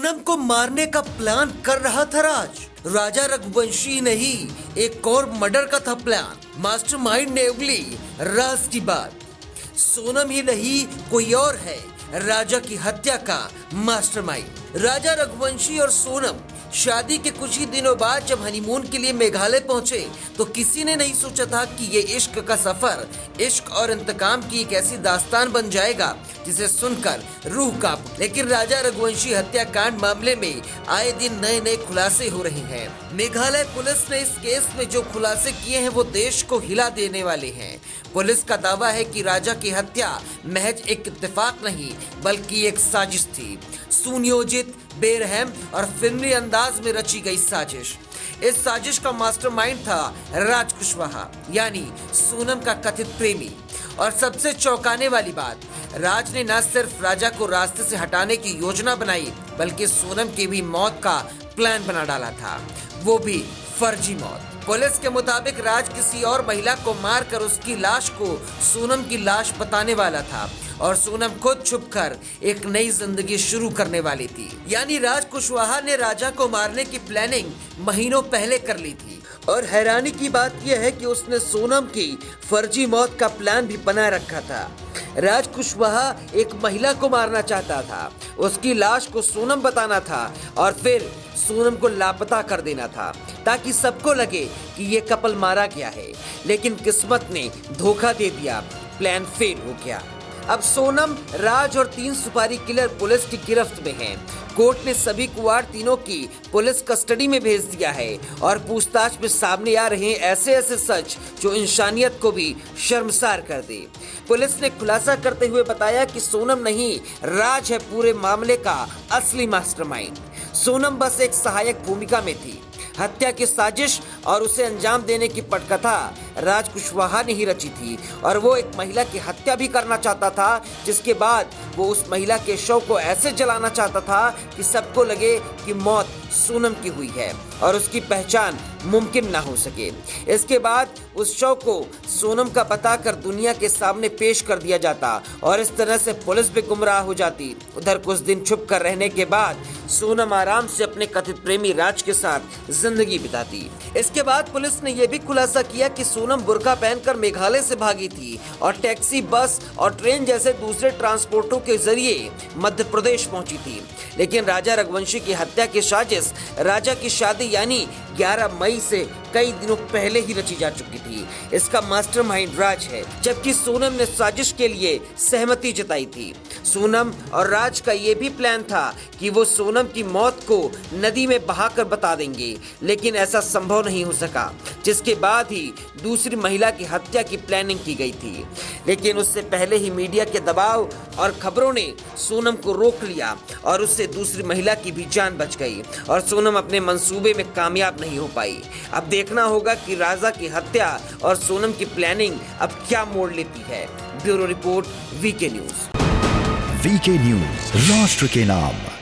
सोनम को मारने का प्लान कर रहा था राज। राजा रघुवंशी नहीं, एक और मर्डर का था प्लान। मास्टरमाइंड ने उगली राज की बात। सोनम ही नहीं, कोई और है राजा की हत्या का मास्टरमाइंड। राजा रघुवंशी और सोनम शादी के कुछ ही दिनों बाद जब हनीमून के लिए मेघालय पहुंचे तो किसी ने नहीं सोचा था कि ये इश्क का सफर, इश्क और इंतकाम की एक ऐसी दास्तान बन जाएगा जिसे सुनकर रूह कांप। लेकिन राजा रघुवंशी हत्याकांड मामले में आए दिन नए नए खुलासे हो रहे हैं। मेघालय पुलिस ने इस केस में जो खुलासे किए हैं वो देश को हिला देने वाले हैं। पुलिस का दावा है कि राजा की हत्या महज एक इत्तेफाक नहीं बल्कि एक साजिश थी, सुनियोजित, बेरहम और फिल्मी अंदाज में रची गई साजिश। इस साजिश का मास्टरमाइंड था राज कुशवाहा, यानी सोनम का कथित प्रेमी। और सबसे चौंकाने वाली बात, राज ने न सिर्फ राजा को रास्ते से हटाने की योजना बनाई बल्कि सोनम की भी मौत का प्लान बना डाला था, वो भी फर्जी मौत। पुलिस के मुताबिक राज किसी और महिला को मारकर उसकी लाश को सोनम की लाश बताने वाला था और सोनम खुद छुपकर एक नई जिंदगी शुरू करने वाली थी। यानी राज कुशवाहा ने राजा को मारने की प्लानिंग महीनों पहले कर ली थी। और हैरानी की बात यह है कि उसने सोनम की फर्जी मौत का प्लान भी बना रखा था। राज कुशवाहा एक महिला को मारना चाहता था, उसकी लाश को सोनम बताना था और फिर सोनम को लापता कर देना था ताकि सबको लगे कि ये कपल मारा गया है। लेकिन किस्मत ने धोखा दे दिया, प्लान फेल हो गया। अब सोनम, राज और 3 सुपारी किलर पुलिस की गिरफ्त में हैं। कोर्ट ने सभी कुवार तीनों की पुलिस कस्टडी में भेज दिया है और पूछताछ में सामने आ रहे हैं ऐसे ऐसे सच जो इंसानियत को भी शर्मसार कर दे। पुलिस ने खुलासा करते हुए बताया कि सोनम नहीं, राज है पूरे मामले का असली मास्टरमाइंड। सोनम बस एक सहायक भूमिका में थी। हत्या की साजिश और उसे अंजाम देने की पटकथा राज कुशवाहा ने ही रची थी और वो एक महिला की हत्या भी करना चाहता था, जिसके बाद वो उस महिला के शव को ऐसे जलाना चाहता था कि सबको लगे कि मौत सोनम की हुई है और उसकी पहचान मुमकिन ना हो सके। इसके बाद उस शव को सोनम का बताकर दुनिया के सामने पेश कर दिया जाता और इस तरह से पुलिस भी गुमराह हो जाती। उधर कुछ दिन छुप कर रहने के बाद सोनम आराम से अपने कथित प्रेमी राज के साथ जिंदगी बिताती। इसके बाद पुलिस ने यह भी खुलासा किया कि सोनम बुर्का पहनकर मेघालय से भागी थी और टैक्सी, बस और ट्रेन जैसे दूसरे ट्रांसपोर्टों के जरिए मध्य प्रदेश पहुंची थी। लेकिन राजा रघुवंशी की हत्या की साजिश राजा की शादी यानी 11 मई से कई दिनों पहले ही रची जा चुकी थी। इसका मास्टरमाइंड राज है, जबकि सोनम ने साजिश के लिए सहमति जताई थी। सोनम और राज का ये भी प्लान था कि वो सोनम की मौत को नदी में बहाकर बता देंगे, लेकिन ऐसा संभव नहीं हो सका, जिसके बाद ही दूसरी महिला की हत्या की प्लानिंग की गई थी। लेकिन उससे पहले ही मीडिया के दबाव और खबरों ने सोनम को रोक लिया और उससे दूसरी महिला की भी जान बच गई और सोनम अपने मंसूबे में कामयाब नहीं हो पाई। अब देखना होगा कि राजा की हत्या और सोनम की प्लानिंग अब क्या मोड़ लेती है। Bureau report, VK news. VK news, राष्ट्र के नाम।